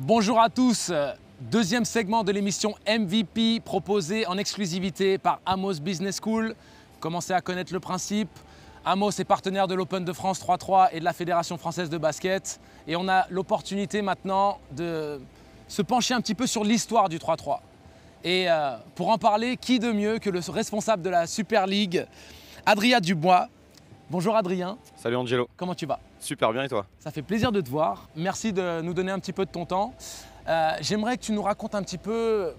Bonjour à tous, deuxième segment de l'émission MVP proposé en exclusivité par Amos Business School. Commencez à connaître le principe. Amos est partenaire de l'Open de France 3-3 et de la Fédération française de basket. Et on a l'opportunité maintenant de se pencher un petit peu sur l'histoire du 3-3. Et pour en parler, qui de mieux que le responsable de la Super League, Adrien Dubois. Bonjour Adrien. Salut Angelo. Comment tu vas? Super bien et toi? Ça fait plaisir de te voir. Merci de nous donner un petit peu de ton temps. J'aimerais que tu nous racontes un petit peu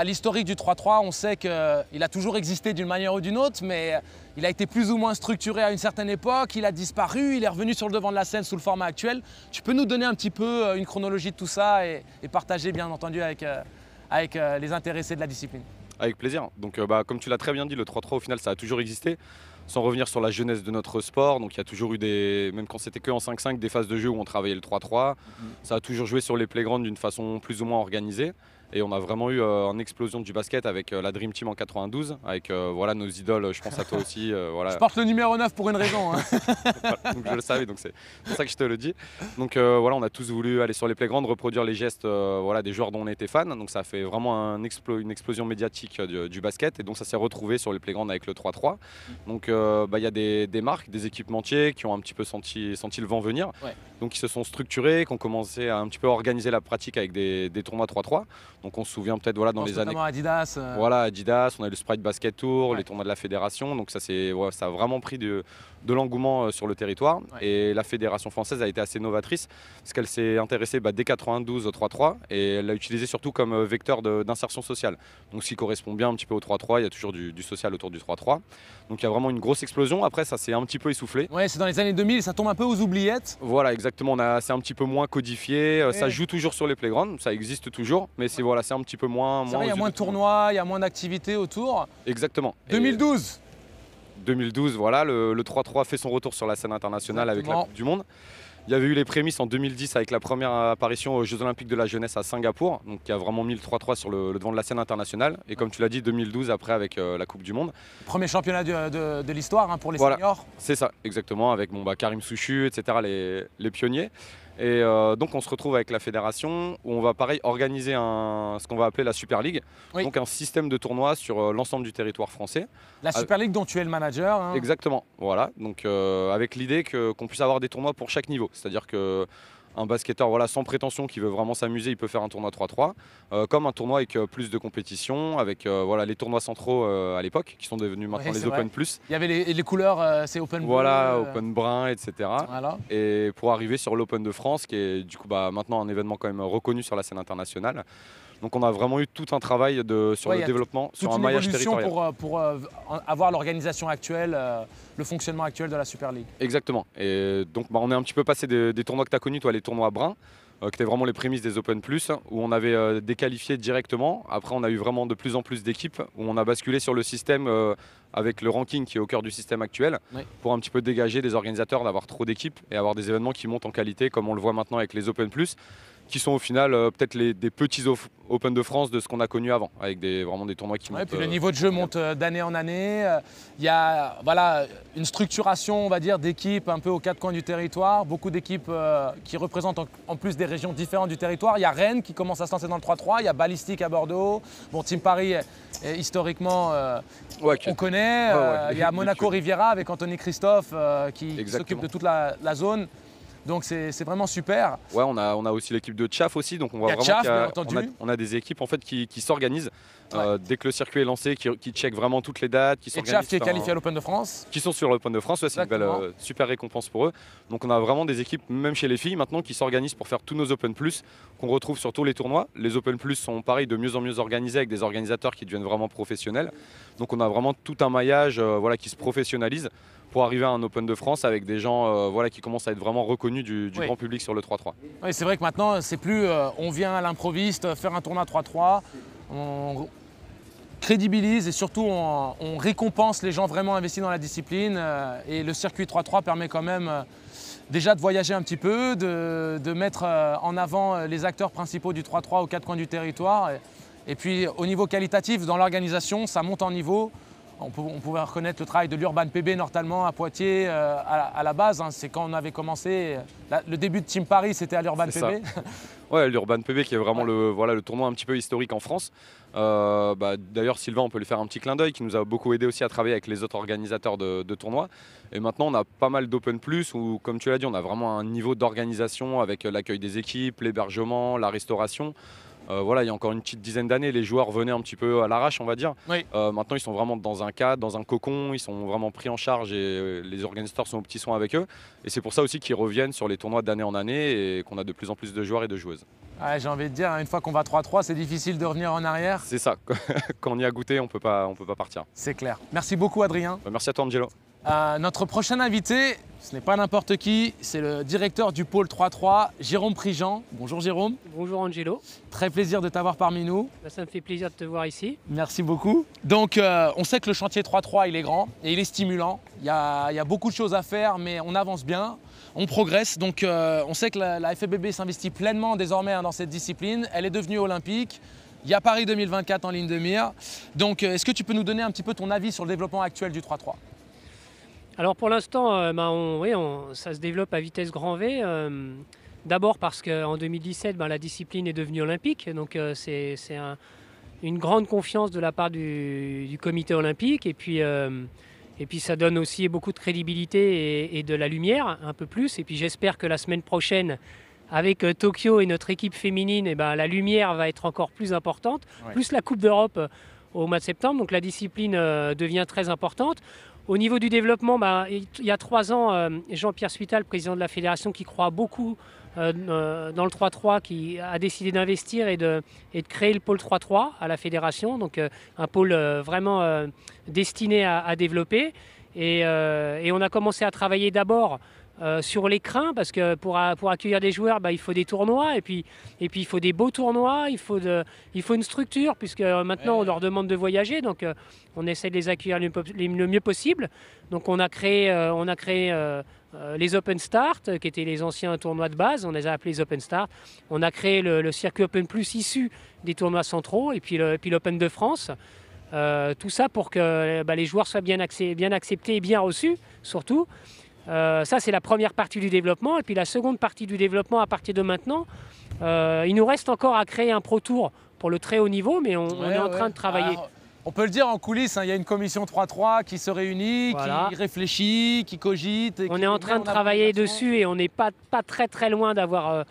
l'historique du 3-3. On sait qu'il a toujours existé d'une manière ou d'une autre, mais il a été plus ou moins structuré à une certaine époque. Il a disparu, il est revenu sur le devant de la scène sous le format actuel. Tu peux nous donner un petit peu une chronologie de tout ça et partager bien entendu avec les intéressés de la discipline? Avec plaisir. Donc comme tu l'as très bien dit, le 3-3 au final ça a toujours existé. Sans revenir sur la jeunesse de notre sport, donc il y a toujours eu même quand c'était que en 5-5, des phases de jeu où on travaillait le 3-3. Ça a toujours joué sur les playgrounds d'une façon plus ou moins organisée. Et on a vraiment eu une explosion du basket avec la Dream Team en 92, avec nos idoles, je pense à toi aussi. Je porte le numéro 9 pour une raison. Hein. Donc je le savais, donc c'est pour ça que je te le dis. Donc on a tous voulu aller sur les playgrounds, reproduire les gestes des joueurs dont on était fan. Donc ça a fait vraiment une explosion médiatique du basket. Et donc ça s'est retrouvé sur les playgrounds avec le 3-3. Donc il y a des marques, des équipementiers qui ont un petit peu senti le vent venir. Ouais. Donc ils se sont structurés, qui ont commencé à un petit peu organiser la pratique avec des tournois 3-3. Donc on se souvient peut-être dans les années. Adidas. Voilà, Adidas, on a eu le Sprite Basket Tour, les tournois de la fédération. Donc ça a vraiment pris de l'engouement sur le territoire. Ouais. Et la fédération française a été assez novatrice parce qu'elle s'est intéressée dès 92 au 3-3 et elle l'a utilisé surtout comme vecteur d'insertion sociale. Donc ce qui correspond bien un petit peu au 3-3, il y a toujours du social autour du 3-3. Donc il y a vraiment une grosse explosion. Après ça s'est un petit peu essoufflé. Ouais, c'est dans les années 2000, ça tombe un peu aux oubliettes. Voilà, exactement. C'est un petit peu moins codifié. Ouais. Ça joue toujours sur les playgrounds, ça existe toujours, mais c'est un petit peu moins. Il y a moins de tournois, il y a moins d'activités autour. Exactement. 2012. 2012, voilà, le 3-3 fait son retour sur la scène internationale. Exactement. Avec la Coupe du Monde. Il y avait eu les prémices en 2010 avec la première apparition aux Jeux Olympiques de la jeunesse à Singapour, donc qui a vraiment mis le 3-3 sur le devant de la scène internationale. Et comme tu l'as dit, 2012 après avec la Coupe du Monde. Premier championnat de l'histoire pour les seniors. C'est ça, exactement, avec Karim Souchu, etc., les pionniers. Et donc on se retrouve avec la fédération où on va organiser ce qu'on va appeler la Super League, oui. Donc un système de tournois sur l'ensemble du territoire français. La Super League dont tu es le manager. Hein. Exactement, voilà, donc avec l'idée qu'on puisse avoir des tournois pour chaque niveau, c'est-à-dire que un basketteur sans prétention qui veut vraiment s'amuser, il peut faire un tournoi 3-3, comme un tournoi avec plus de compétition, avec les tournois centraux à l'époque, qui sont devenus maintenant les Open Plus. Il y avait les couleurs, c'est Open Bleu. Open Brun, etc. Voilà. Et pour arriver sur l'Open de France, qui est du coup maintenant un événement quand même reconnu sur la scène internationale. Donc on a vraiment eu tout un travail sur le développement, sur un maillage territorial. Pour avoir l'organisation actuelle, le fonctionnement actuel de la Super League. Exactement. Et donc on est un petit peu passé des tournois que tu as connus, toi, les tournois bruns, qui étaient vraiment les prémices des Open Plus, où on avait déqualifié directement. Après on a eu vraiment de plus en plus d'équipes, où on a basculé sur le système avec le ranking qui est au cœur du système actuel, oui. Pour un petit peu dégager des organisateurs d'avoir trop d'équipes et avoir des événements qui montent en qualité, comme on le voit maintenant avec les Open Plus, qui sont au final peut-être des petits Open de France de ce qu'on a connu avant, avec vraiment des tournois qui montent. Et puis le niveau de jeu monte d'année en année. Il y a une structuration, on va dire, d'équipes un peu aux quatre coins du territoire. Beaucoup d'équipes qui représentent en plus des régions différentes du territoire. Il y a Rennes qui commence à se lancer dans le 3-3. Il y a Ballistique à Bordeaux. Team Paris, historiquement, on connaît. Il y a Monaco Riviera avec Anthony Christophe qui s'occupe de toute la zone. Donc c'est vraiment super. Ouais, on a aussi l'équipe de Tchaf aussi, donc on voit on a des équipes en fait qui s'organisent dès que le circuit est lancé, qui checkent vraiment toutes les dates, qui s'organisent. Tchaf qui est qualifié à l'Open de France. Qui sont sur l'Open de France, c'est une belle super récompense pour eux. Donc on a vraiment des équipes, même chez les filles maintenant, qui s'organisent pour faire tous nos Open Plus qu'on retrouve sur tous les tournois. Les Open Plus sont pareil de mieux en mieux organisés avec des organisateurs qui deviennent vraiment professionnels. Donc on a vraiment tout un maillage qui se professionnalise pour arriver à un Open de France avec des gens qui commencent à être vraiment reconnus du grand public sur le 3-3. Oui, c'est vrai que maintenant, c'est plus on vient à l'improviste faire un tournoi 3-3, on crédibilise et surtout on récompense les gens vraiment investis dans la discipline et le circuit 3-3 permet quand même déjà de voyager un petit peu, de mettre en avant les acteurs principaux du 3-3 aux quatre coins du territoire et puis au niveau qualitatif, dans l'organisation, ça monte en niveau. on pouvait reconnaître le travail de l'Urban PB notamment à Poitiers à la base. Hein. C'est quand on avait commencé, le début de Team Paris, c'était à l'Urban PB. Ouais, l'Urban PB qui est vraiment le tournoi un petit peu historique en France. D'ailleurs, Sylvain, on peut lui faire un petit clin d'œil, qui nous a beaucoup aidé aussi à travailler avec les autres organisateurs de tournois. Et maintenant, on a pas mal d'Open Plus où, comme tu l'as dit, on a vraiment un niveau d'organisation avec l'accueil des équipes, l'hébergement, la restauration. Il y a encore une petite dizaine d'années, les joueurs venaient un petit peu à l'arrache, on va dire. Oui. Maintenant, ils sont vraiment dans un cadre, dans un cocon, ils sont vraiment pris en charge et les organisateurs sont aux petits soins avec eux. Et c'est pour ça aussi qu'ils reviennent sur les tournois d'année en année et qu'on a de plus en plus de joueurs et de joueuses. Ouais, j'ai envie de dire, une fois qu'on va 3-3, c'est difficile de revenir en arrière. C'est ça, quand on y a goûté, on peut pas partir. C'est clair. Merci beaucoup, Adrien. Merci à toi, Angelo. Notre prochain invité, ce n'est pas n'importe qui, c'est le directeur du pôle 3-3, Jérôme Prigent. Bonjour Jérôme. Bonjour Angelo. Très plaisir de t'avoir parmi nous. Ça me fait plaisir de te voir ici. Merci beaucoup. Donc on sait que le chantier 3-3 il est grand et il est stimulant. Il y a beaucoup de choses à faire mais on avance bien, on progresse. Donc on sait que la FFBB s'investit pleinement désormais dans cette discipline. Elle est devenue olympique. Il y a Paris 2024 en ligne de mire. Donc est-ce que tu peux nous donner un petit peu ton avis sur le développement actuel du 3-3 ? Alors pour l'instant, ça se développe à vitesse grand V. D'abord parce qu'en 2017, la discipline est devenue olympique. Donc c'est une grande confiance de la part du comité olympique. Et puis ça donne aussi beaucoup de crédibilité et de la lumière, un peu plus. Et puis j'espère que la semaine prochaine, avec Tokyo et notre équipe féminine, la lumière va être encore plus importante. Ouais. Plus la Coupe d'Europe au mois de septembre. Donc la discipline devient très importante. Au niveau du développement, il y a 3 ans, Jean-Pierre Suital, président de la fédération, qui croit beaucoup dans le 3-3, qui a décidé d'investir et de créer le pôle 3-3 à la fédération. Donc un pôle vraiment destiné à développer. Et on a commencé à travailler d'abord sur l'écrin, parce que pour accueillir des joueurs, il faut des tournois, et puis il faut des beaux tournois, il faut une structure, puisque maintenant on leur demande de voyager, donc on essaie de les accueillir le mieux possible. Donc on a créé les Open Start, qui étaient les anciens tournois de base, on les a appelés les Open Start. On a créé le circuit Open Plus issu des tournois centraux, et puis l'Open de France. Tout ça pour que les joueurs soient bien acceptés et bien reçus, surtout. Ça, c'est la première partie du développement. Et puis la seconde partie du développement, à partir de maintenant, il nous reste encore à créer un Pro Tour pour le très haut niveau, mais on est en train de travailler. Alors, on peut le dire en coulisses, il y a une commission 3-3 qui se réunit, qui réfléchit, qui cogite. On est en train de travailler dessus et on n'est pas très très loin d'avoir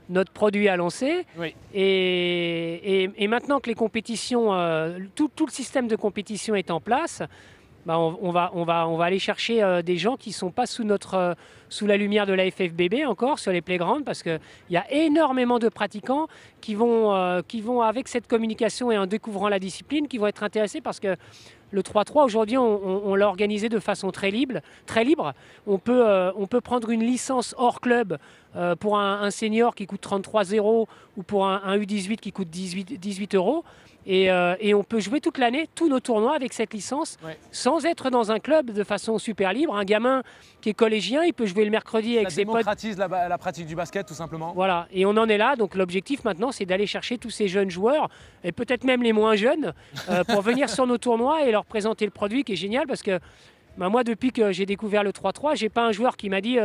notre produit à lancer. Oui. Et maintenant que les compétitions, tout le système de compétition est en place, on va aller chercher des gens qui ne sont pas sous la lumière de la FFBB encore sur les playgrounds, parce qu'il y a énormément de pratiquants qui vont avec cette communication et en découvrant la discipline, qui vont être intéressés, parce que le 3-3 aujourd'hui on l'a organisé de façon très libre. On peut prendre une licence hors club pour un senior qui coûte 33 € ou pour un U18 qui coûte 18 €. Et on peut jouer toute l'année, tous nos tournois avec cette licence, sans être dans un club, de façon super libre. Un gamin qui est collégien, il peut jouer le mercredi avec ses potes. Ça démocratise la pratique du basket, tout simplement. Voilà, et on en est là. Donc l'objectif maintenant, c'est d'aller chercher tous ces jeunes joueurs, et peut-être même les moins jeunes, pour venir sur nos tournois et leur présenter le produit, qui est génial, parce que moi, depuis que j'ai découvert le 3-3, j'ai pas un joueur qui m'a dit,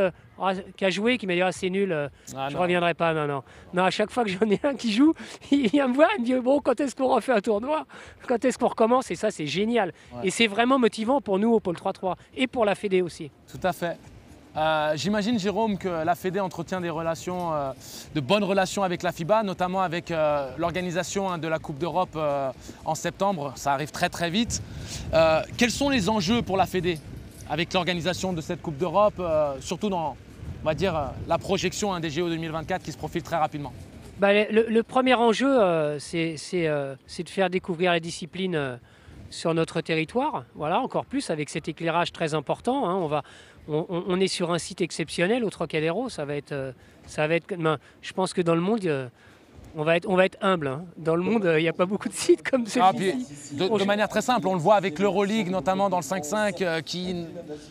qui a joué, qui m'a dit c'est nul, je ne reviendrai pas. Non, à chaque fois que j'en ai un qui joue, il vient me voir, il me dit bon, quand est-ce qu'on refait un tournoi, quand est-ce qu'on recommence? Et ça, c'est génial. Ouais. Et c'est vraiment motivant pour nous au pôle 3-3 et pour la Fédé aussi. Tout à fait. J'imagine, Jérôme, que la Fédé entretient des relations, de bonnes relations avec la FIBA, notamment avec l'organisation de la Coupe d'Europe en septembre. Ça arrive très très vite. Quels sont les enjeux pour la Fédé avec l'organisation de cette Coupe d'Europe, surtout dans, on va dire, la projection des JO 2024 qui se profile très rapidement? Le premier enjeu, c'est de faire découvrir la discipline sur notre territoire. Voilà, encore plus avec cet éclairage très important. Hein, on est sur un site exceptionnel au Trocadéro. Ça va être. Je pense que dans le monde, on va être humble. Hein. Dans le monde, il n'y a pas beaucoup de sites comme celui-ci. De manière très simple, on le voit avec l'Euroleague, notamment dans le 5-5, qui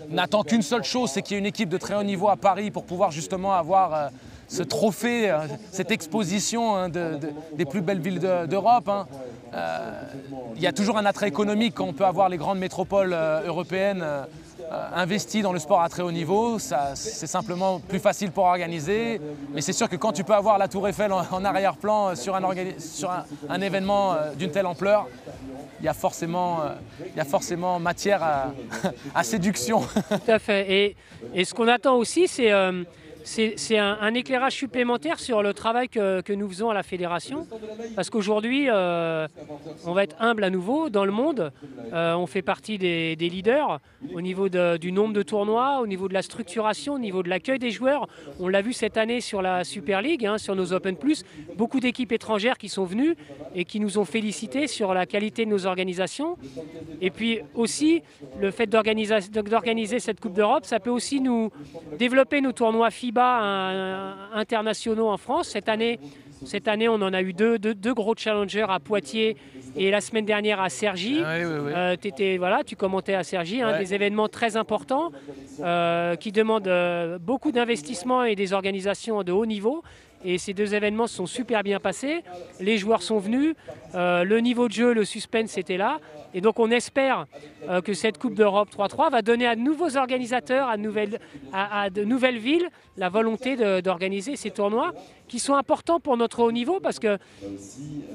n'attend qu'une seule chose, c'est qu'il y ait une équipe de très haut niveau à Paris pour pouvoir justement avoir ce trophée, cette exposition des plus belles villes d'Europe. il y a toujours un attrait économique quand on peut avoir les grandes métropoles européennes investies dans le sport à très haut niveau. C'est simplement plus facile pour organiser. Mais c'est sûr que quand tu peux avoir la Tour Eiffel en arrière-plan sur un événement d'une telle ampleur, il y a forcément matière à séduction. Tout à fait. Et ce qu'on attend aussi, c'est un éclairage supplémentaire sur le travail que nous faisons à la fédération. Parce qu'aujourd'hui, on va être humble à nouveau dans le monde. On fait partie des leaders au niveau du nombre de tournois, au niveau de la structuration, au niveau de l'accueil des joueurs. On l'a vu cette année sur la Super League, sur nos Open Plus. Beaucoup d'équipes étrangères qui sont venues et qui nous ont félicités sur la qualité de nos organisations. Et puis aussi, le fait d'organiser cette Coupe d'Europe, ça peut aussi nous développer nos tournois FIBA internationaux en France. Cette année, on en a eu deux gros challengers à Poitiers et la semaine dernière à Cergy. Oui. Tu commentais à Cergy, Ouais. des événements très importants qui demandent beaucoup d'investissement et des organisations de haut niveau. Et ces deux événements se sont super bien passés. Les joueurs sont venus, le niveau de jeu, le suspense était là. Et donc on espère que cette Coupe d'Europe 3-3 va donner à de nouveaux organisateurs, à de nouvelles villes, la volonté d'organiser ces tournois qui sont importants pour notre haut niveau parce que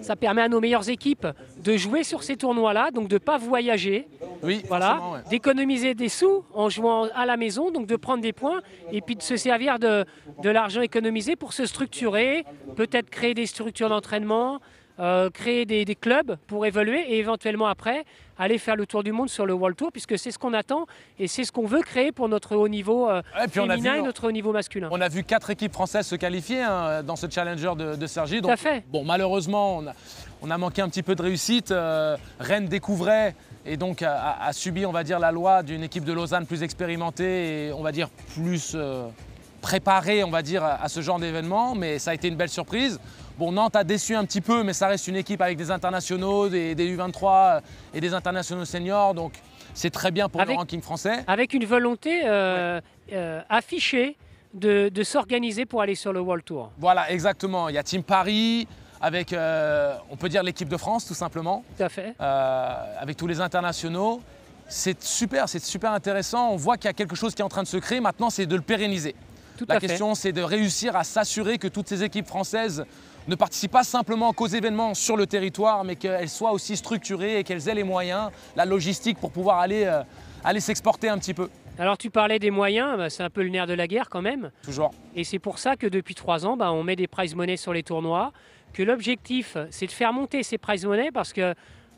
ça permet à nos meilleures équipes de jouer sur ces tournois-là, donc de ne pas voyager, Oui, voilà, forcément, ouais. d'économiser des sous en jouant à la maison, donc de prendre des points et puis de se servir de l'argent économisé pour se structurer, peut-être créer des structures d'entraînement, créer des clubs pour évoluer et éventuellement après aller faire le tour du monde sur le World Tour puisque c'est ce qu'on attend et c'est ce qu'on veut créer pour notre haut niveau puis on a féminin vu, et notre haut niveau masculin. On a vu 4 équipes françaises se qualifier dans ce challenger de Cergy. Tout à fait. Bon, malheureusement, on a manqué un petit peu de réussite. Rennes découvrait et donc a subi, on va dire, la loi d'une équipe de Lausanne plus expérimentée et on va dire plus préparée, on va dire, à ce genre d'événement. Mais ça a été une belle surprise. Bon, Nantes a déçu un petit peu, mais ça reste une équipe avec des internationaux, des U23 et des internationaux seniors. Donc c'est très bien pour le ranking français. Avec une volonté affichée de s'organiser pour aller sur le World Tour. Voilà, exactement. Il y a Team Paris, avec, on peut dire, l'équipe de France, tout simplement. Tout à fait. Avec tous les internationaux. C'est super intéressant. On voit qu'il y a quelque chose qui est en train de se créer. Maintenant, c'est de le pérenniser. La question, c'est de réussir à s'assurer que toutes ces équipes françaises ne participent pas simplement qu'aux événements sur le territoire, mais qu'elles soient aussi structurées et qu'elles aient les moyens, la logistique pour pouvoir aller s'exporter un petit peu. Alors tu parlais des moyens, c'est un peu le nerf de la guerre quand même. Toujours. Et c'est pour ça que depuis 3 ans, on met des prize money sur les tournois, que l'objectif c'est de faire monter ces prize money parce que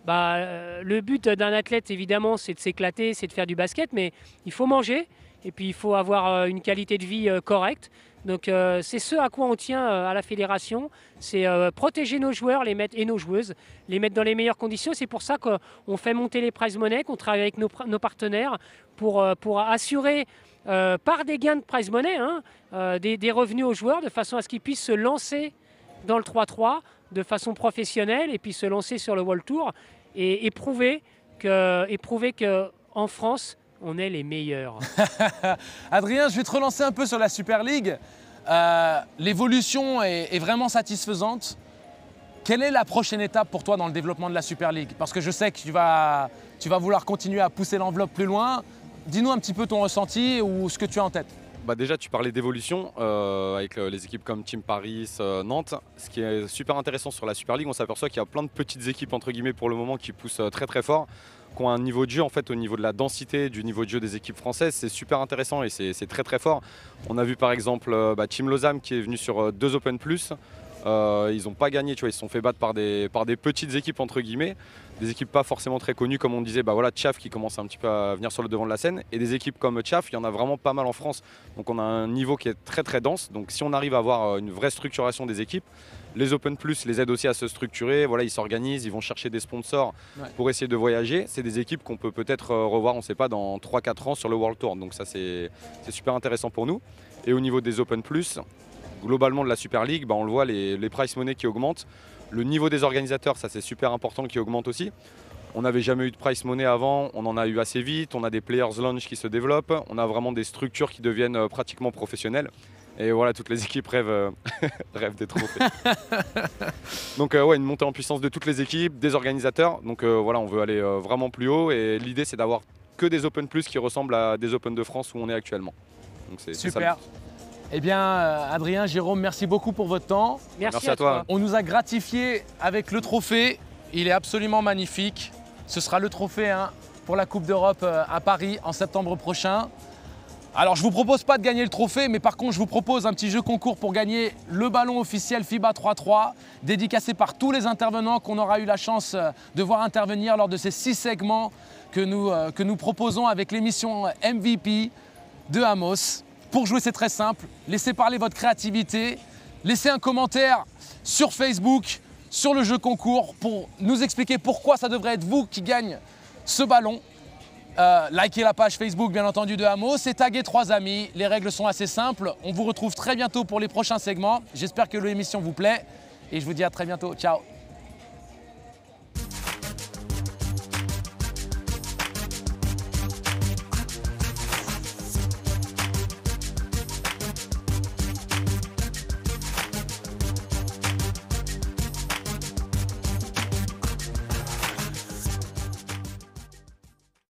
le but d'un athlète évidemment c'est de s'éclater, c'est de faire du basket, mais il faut manger et puis il faut avoir une qualité de vie correcte. Donc c'est ce à quoi on tient à la fédération, c'est protéger nos joueurs et nos joueuses, les mettre dans les meilleures conditions. C'est pour ça qu'on fait monter les prize money, qu'on travaille avec nos partenaires pour assurer par des gains de prize money des revenus aux joueurs de façon à ce qu'ils puissent se lancer dans le 3-3 de façon professionnelle et puis se lancer sur le World Tour et prouver qu'en France, on est les meilleurs. Adrien, je vais te relancer un peu sur la Super League. L'évolution est vraiment satisfaisante. Quelle est la prochaine étape pour toi dans le développement de la Super League? Parce que je sais que tu vas vouloir continuer à pousser l'enveloppe plus loin. Dis-nous un petit peu ton ressenti ou ce que tu as en tête. Déjà, tu parlais d'évolution avec les équipes comme Team Paris, Nantes. Ce qui est super intéressant sur la Super League, on s'aperçoit qu'il y a plein de petites équipes entre guillemets pour le moment qui poussent très très fort, qui ont un niveau de jeu en fait au niveau de la densité du niveau de jeu des équipes françaises. C'est super intéressant et c'est très très fort. On a vu par exemple Team Lausanne qui est venu sur 2 Open Plus. Ils n'ont pas gagné, tu vois, ils se sont fait battre par des petites équipes entre guillemets, des équipes pas forcément très connues comme on disait, Tchaf qui commence un petit peu à venir sur le devant de la scène, et des équipes comme Tchaf, il y en a vraiment pas mal en France. Donc on a un niveau qui est très très dense. Donc si on arrive à avoir une vraie structuration des équipes, les Open Plus les aident aussi à se structurer. Voilà, ils s'organisent, ils vont chercher des sponsors pour essayer de voyager. C'est des équipes qu'on peut peut-être revoir, on ne sait pas, dans 3-4 ans sur le World Tour. Donc ça c'est super intéressant pour nous. Et au niveau des Open Plus, globalement de la Super League, on le voit, les price money qui augmentent. Le niveau des organisateurs, ça c'est super important, qui augmente aussi. On n'avait jamais eu de price money avant, on en a eu assez vite. On a des players lounge qui se développent. On a vraiment des structures qui deviennent pratiquement professionnelles. Et voilà, toutes les équipes rêvent, rêvent des trophées. Donc ouais, une montée en puissance de toutes les équipes, des organisateurs. Donc voilà, on veut aller vraiment plus haut. Et l'idée, c'est d'avoir que des Open Plus qui ressemblent à des Open de France où on est actuellement. Donc c'est super. Eh bien, Adrien, Jérôme, merci beaucoup pour votre temps. Merci à toi. On nous a gratifié avec le trophée. Il est absolument magnifique. Ce sera le trophée pour la Coupe d'Europe à Paris en septembre prochain. Alors, je ne vous propose pas de gagner le trophée, mais par contre, je vous propose un petit jeu concours pour gagner le ballon officiel FIBA 3-3, dédicacé par tous les intervenants qu'on aura eu la chance de voir intervenir lors de ces 6 segments que nous proposons avec l'émission MVP de Amos. Pour jouer, c'est très simple. Laissez parler votre créativité. Laissez un commentaire sur Facebook, sur le jeu concours, pour nous expliquer pourquoi ça devrait être vous qui gagne ce ballon. Likez la page Facebook, bien entendu, de Amos et taguez 3 amis. Les règles sont assez simples. On vous retrouve très bientôt pour les prochains segments. J'espère que l'émission vous plaît et je vous dis à très bientôt. Ciao.